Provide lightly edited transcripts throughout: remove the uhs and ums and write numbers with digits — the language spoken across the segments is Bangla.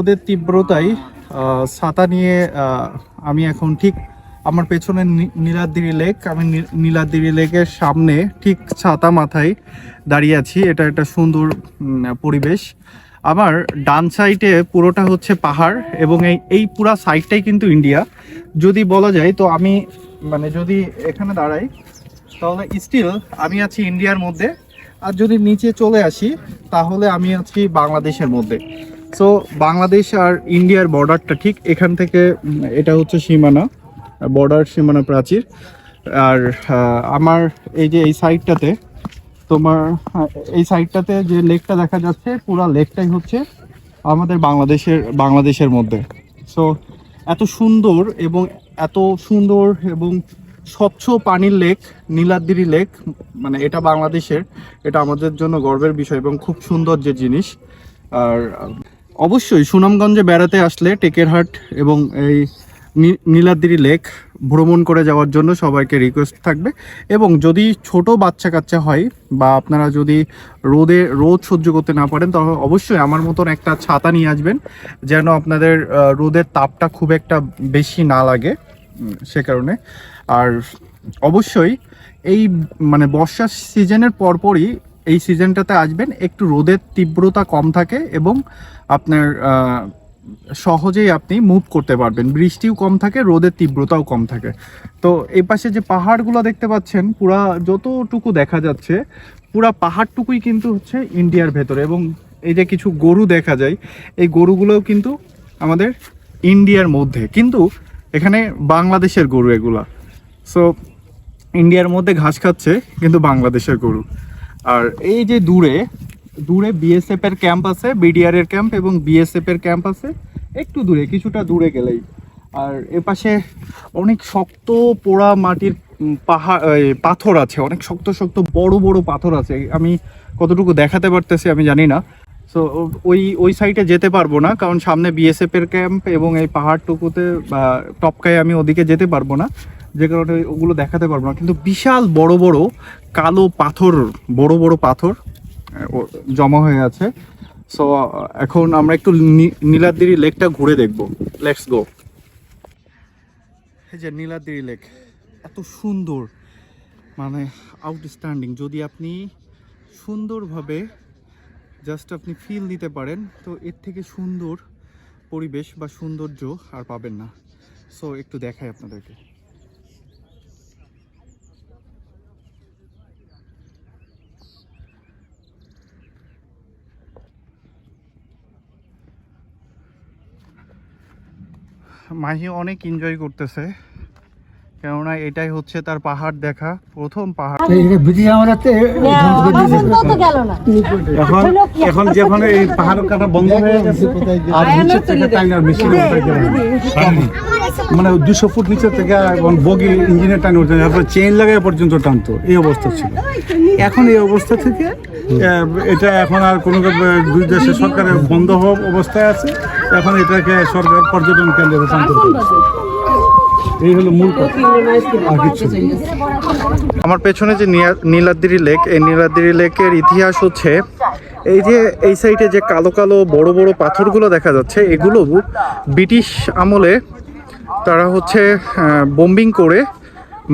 রোদের তীব্রতায় ছাতা নিয়ে আমি এখন ঠিক আমার পেছনে নীলাদ্রি লেক, আমি নীলাদ্রি লেকের সামনে ঠিক ছাতা মাথায় দাঁড়িয়ে আছি। এটা একটা সুন্দর পরিবেশ। আমার ডান সাইডে পুরোটা হচ্ছে পাহাড় এবং এই পুরা সাইডটাই কিন্তু ইন্ডিয়া যদি বলা যায়। তো আমি মানে যদি এখানে দাঁড়াই তাহলে স্টিল আমি আছি ইন্ডিয়ার মধ্যে, আর যদি নিচে চলে আসি তাহলে আমি আছি বাংলাদেশের মধ্যে। সো বাংলাদেশ আর ইন্ডিয়ার বর্ডারটা ঠিক এখান থেকে, এটা হচ্ছে সীমানা, বর্ডার সীমানা প্রাচীর। আর আমার এই যে এই সাইডটাতে তোমার এই সাইডটাতে যে লেকটা দেখা যাচ্ছে পুরো লেকটাই হচ্ছে আমাদের বাংলাদেশের মধ্যে। সো এত সুন্দর এবং স্বচ্ছ পানির লেক নীলাদ্রি লেক, মানে এটা বাংলাদেশের, এটা আমাদের জন্য গর্বের বিষয় এবং খুব সুন্দর যে জিনিস। আর অবশ্যই সুনামগঞ্জে বেড়াতে আসলে টেকেরহাট এবং এই নীলাদ্রি লেক ভ্রমণ করে যাওয়ার জন্য সবাইকে রিকোয়েস্ট থাকবে। এবং যদি ছোট বাচ্চা কাচ্চা হয় বা আপনারা যদি রোদ সহ্য করতে না পারেন তাহলে অবশ্যই আমার মতন একটা ছাতা নিয়ে আসবেন, যেন আপনাদের রোদের তাপটা খুব একটা বেশি না লাগে সে কারণে। আর অবশ্যই এই মানে বর্ষার সিজনের পরপরই এই সিজনটাতে আসবেন, একটু রোদের তীব্রতা কম থাকে এবং আপনার সহজেই আপনি মুভ করতে পারবেন, বৃষ্টিও কম থাকে, রোদের তীব্রতাও কম থাকে। তো এই পাশে যে পাহাড়গুলো দেখতে পাচ্ছেন, পুরা যতটুকু দেখা যাচ্ছে পুরা পাহাড়টুকুই কিন্তু হচ্ছে ইন্ডিয়ার ভেতরে। এবং এই যে কিছু গরু দেখা যায়, এই গরুগুলোও কিন্তু আমাদের ইন্ডিয়ার মধ্যে, কিন্তু এখানে বাংলাদেশের গরু এগুলা। সো ইন্ডিয়ার মধ্যে ঘাস খাচ্ছে কিন্তু বাংলাদেশের গরু। আর এই যে দূরে বিএসএফ এর ক্যাম্প আছে, বিডিআর এর ক্যাম্প এবং বিএসএফ এর ক্যাম্প আছে একটু দূরে, কিছুটা দূরে গেলেই। আর এপাশে অনেক শক্ত পোড়া মাটির পাথর আছে, অনেক শক্ত শক্ত বড় বড় পাথর আছে। আমি কতটুকু দেখাতে পারতেছি আমি জানি না। সো ওই সাইডে যেতে পারবো না, কারণ সামনে বিএসএফ এর ক্যাম্প এবং এই পাহাড়টুকুতে টপকায় আমি ওদিকে যেতে পারবো না, যে কারণে ওগুলো দেখাতে পারবো না। কিন্তু বিশাল বড় বড় কালো পাথর, বড় বড় পাথর জমা হয়ে আছে। সো এখন আমরা একটু নীলাদ্রি লেকটা ঘুরে দেখবো। Let's go. এই যে নীলাদ্রি লেক এত সুন্দর, মানে আউটস্ট্যান্ডিং। যদি আপনি সুন্দরভাবে জাস্ট আপনি ফিল দিতে পারেন, তো এর থেকে সুন্দর পরিবেশ বা সৌন্দর্য আর পাবেন না। সো একটু দেখাই আপনাদেরকে। মাহি অনেক এনজয় করতেছে, কেননা এটাই হচ্ছে তার পাহাড় দেখা প্রথম পাহাড়। এখন যখন এই পাহাড় কাটা বন্ধ হয়ে গেছে আর নিচে থেকে টাইনার মেশিন মানে 200 ফুট নিচে থেকে বগি ইঞ্জিনের টাইন উঠতে, তারপর চেইন লাগাই পর্যন্ত টানতো, এই অবস্থা ছিল। এখন এই অবস্থা থেকে এটা এখন আর কোনো দুই দেশের সরকারের বন্ধ হওয়ার অবস্থায় আছে। এখন এটাকে সরকার পর্যটন কেন্দ্রে রূপান্তর করেছে। এই হলো মূল কথা, আর কিছু। আমার পেছনে যে নীলাদ্রি লেক, এই নীলাদ্রি লেকের ইতিহাস হচ্ছে এই যে এই সাইডে যে কালো কালো বড় বড় পাথরগুলো দেখা যাচ্ছে, এগুলো ব্রিটিশ আমলে তারা হচ্ছে বোম্বিং করে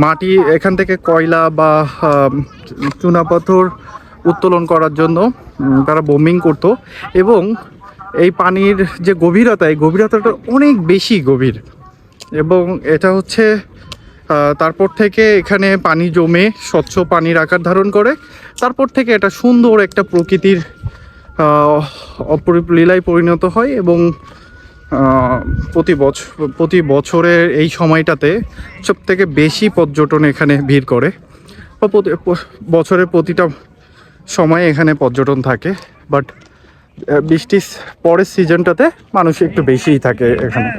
মাটি এখান থেকে কয়লা বা চুনাপাথর উত্তোলন করার জন্য তারা বোম্বিং করতো। এবং এই পানির যে গভীরতা, এই গভীরতাটা অনেক বেশি গভীর। এবং এটা হচ্ছে তারপর থেকে এখানে পানি জমে স্বচ্ছ পানির আকার ধারণ করে, তারপর থেকে এটা সুন্দর একটা প্রকৃতির অপরূপ লীলায় পরিণত হয়। এবং প্রতি বছরের এই সময়টাতে সবথেকে বেশি পর্যটন এখানে ভিড় করে, বা বছরের প্রতিটা সময় এখানে পর্যটন থাকে। বাট বৃষ্টির পরের সিজনটাতে মানুষ একটু বেশিই থাকে এখানে।